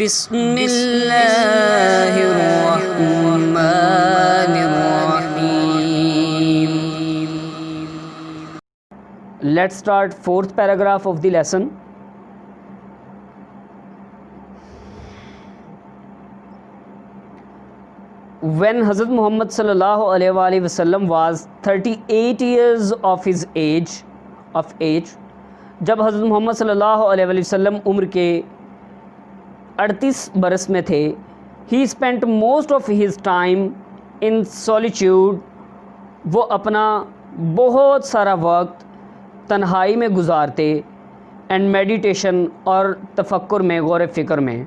बिस्मिल्लाहिर्रहमानिर्रहीम। Let's start fourth paragraph of the lesson. When Hazrat Muhammad sallallahu alaihi wasallam was 38 years of age, जब हज़रत मोहम्मद सल्लल्लाहु अलैहि वसल्लम उम्र के 38 बरस में थे, ही spent most of his time in solitude, वो अपना बहुत सारा वक्त तन्हाई में गुजारते, एंड मेडिटेशन और तफक्कुर में, गौर फ़िक्र में।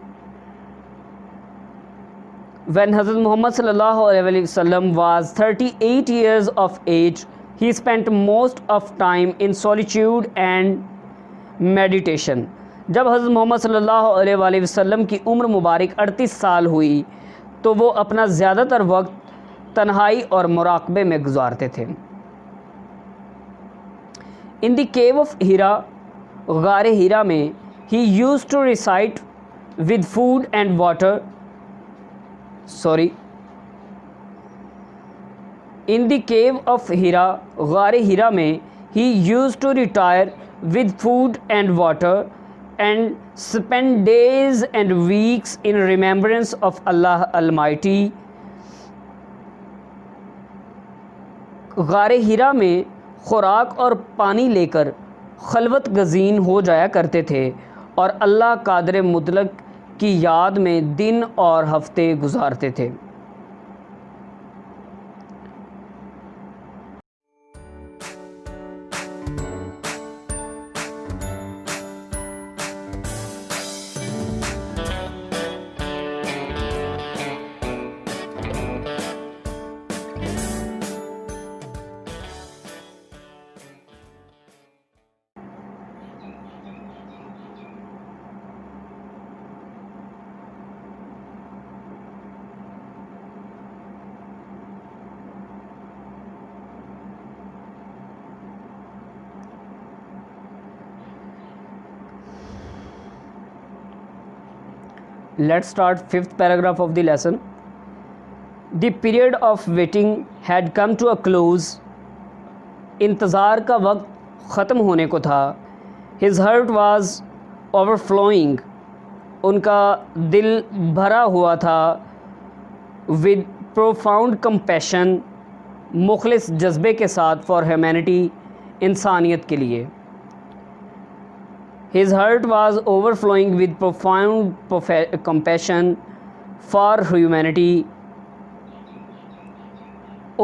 When Hazrat Muhammad sallallahu alaihi wasallam was 38 years of age, he spent most of time in solitude and meditation. जब हज़रत मोहम्मद सल्लल्लाहु अलैहि वसल्लम की उम्र मुबारक 38 साल हुई तो वो अपना ज़्यादातर वक्त तन्हाई और मुराक़बे में गुजारते थे। इन द केव ऑफ हीरा, गार हीरा में, he used to recite with food and water In the cave of Hira, गार हीरा में, he used to retire with food and water and spend days and weeks in remembrance of Allah Almighty. गार हीरा में खुराक और पानी लेकर खलवत गज़ीन हो जाया करते थे और अल्लाह कादिर मुतलक की याद में दिन और हफ्ते गुजारते थे। Let's start fifth paragraph of the lesson. The period of waiting had come to a close. इंतज़ार का वक्त ख़त्म होने को था। His heart was overflowing. उनका दिल भरा हुआ था with profound compassion, मुखलिस जज्बे के साथ, for humanity, इंसानियत के लिए। His heart was overflowing with profound compassion for humanity.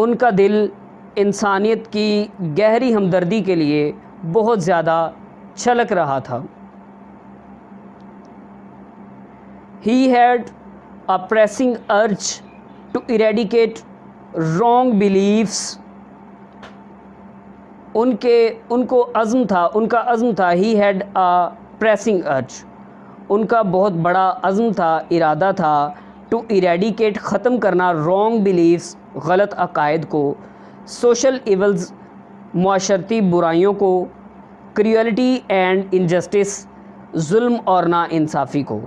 उनका दिल इंसानियत की गहरी हमदर्दी के लिए बहुत ज़्यादा छलक रहा था। He had a pressing urge to eradicate wrong beliefs. उनका अज़्म था ही हैड आ प्रेसिंग अर्ज, उनका बहुत बड़ा अज़्म था, इरादा था, टू इरेडिकेट, ख़त्म करना, रॉन्ग बिलीव्स, गलत अकायद को, सोशल इवल्स, मुआशरती बुराइयों को, क्रूअलिटी एंड इनजस्टिस, जुल्म और नाइंसाफ़ी को।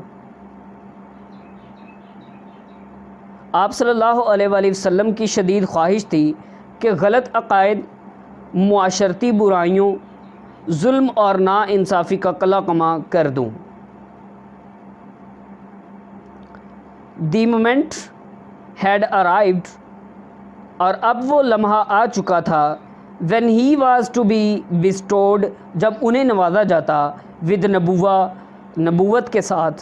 आप सल्लल्लाहु अलैहि वसल्लम की शदीद ख्वाहिश थी कि गलत अकायद, मुआशरती बुराइयों, जुल्म और नाइंसाफ़ी का कलाकमा कर दूँ। द मोमेंट हैड अराइव्ड, और अब वो लम्हा आ चुका था, when he was to be bestowed, जब उन्हें नवाजा जाता, विद नबूवत के साथ।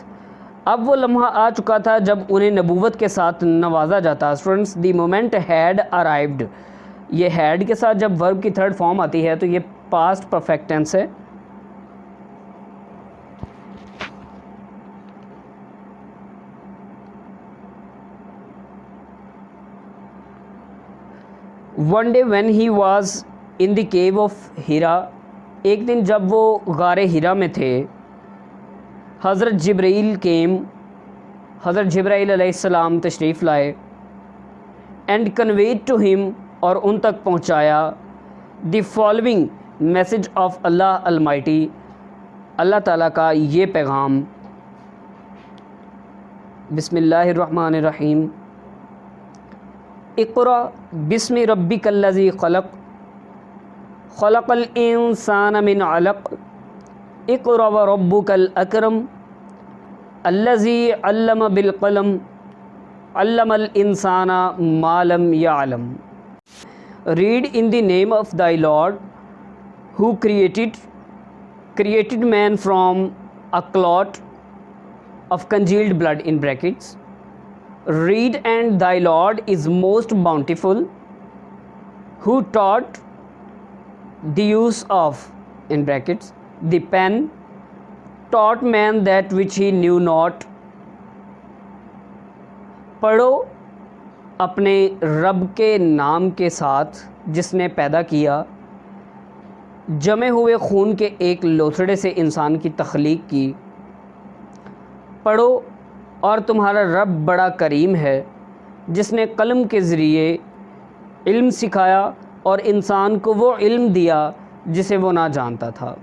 अब वो लम्हा आ चुका था जब उन्हें नबूवत के साथ नवाजा जाता। Students, the moment had arrived, ये हैड के साथ जब वर्ब की थर्ड फॉर्म आती है तो ये past perfect tense one. Day when he he in the cave of Hira हीरा, एक दिन जब वो गार हीरा में थे, हज़रत जिब्राइल केम, हज़रत जिब्राइल अलैहिस्सलाम तशरीफ़ लाए, एंड कन्वेड टू हिम, और उन तक पहुँचाया, the following message of Allah almighty, अल्लाह ताला का ये पैगाम। बिस्मिल्लाहिर्रहमानिर्रहीम। इक़रा बिस्मि रब्बिकल्लज़ी ख़लक़, ख़लक़ल इंसान मिन अलक़, इक़रा व रब्बुकल अकरम, अल्लज़ी अल्लम बिल क़लम, अल्लमल इंसाना मा lump यअलम। Read in the name of thy Lord, who created man from a clot of congealed blood in brackets. Read, and thy Lord is most bountiful, who taught the use of in brackets the pen, taught man that which he knew not. पढ़ो अपने रब के नाम के साथ जिसने पैदा किया, जमे हुए खून के एक लोथड़े से इंसान की तख्लीक की। पढ़ो, और तुम्हारा रब बड़ा करीम है जिसने कलम के ज़रिए इल्म सिखाया और इंसान को वो इल्म दिया जिसे वो ना जानता था।